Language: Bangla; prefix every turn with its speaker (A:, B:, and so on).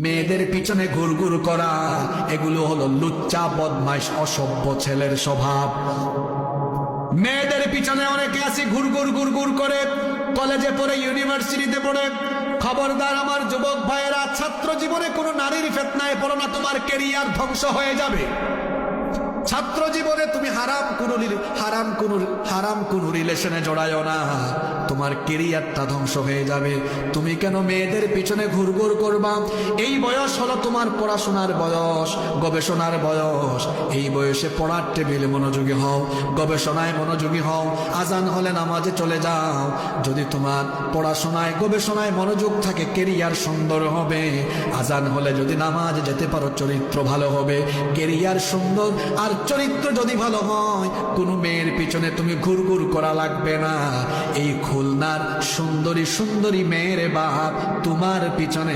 A: মেয়েদের পিছনে ঘুরঘুর করা এগুলো হলো লুচ্চা বদমাইশ অসভ্য ছেলের স্বভাব। মেয়েদের পিছনে অনেকে আছে ঘুরঘুর ঘুরঘুর করে, কলেজে পড়ে, ইউনিভার্সিটিতে পড়ে। খবরদার আমার যুবক ভাইয়েরা, ছাত্র জীবনে কোনো নারীর ফিতনায় পড়ো না, তোমার ক্যারিয়ার ধ্বংস হয়ে যাবে। ছাত্র জীবনে তুমি হারাম কোন রিলেশনে জড়ায়ও না, তোমার ক্যারিয়ারটা ধ্বংস হয়ে যাবে। তুমি কেন মেয়েদের পিছনে ঘুরঘুর করবা? এই বয়স হলো তোমার পড়াশোনার বয়স, গবেষণার বয়স। এই বয়সে পড়ার টেবিলে মনোযোগী হও, গবেষণায় মনোযোগী হও। আজান হলে নামাজে চলে যাও। যদি তোমার পড়াশোনায় গবেষণায় মনোযোগ থাকে, ক্যারিয়ার সুন্দর হবে। আজান হলে যদি নামাজে যেতে পারো, চরিত্র ভালো হবে, ক্যারিয়ার সুন্দর। আর চরিত্র যদি ভালো হয়, কোনো মেয়ের পিছনে তুমি ঘুরঘুর করা লাগবে না। এই খুলনার সুন্দরী সুন্দরী মেয়ের বাপ তোমার পিছনে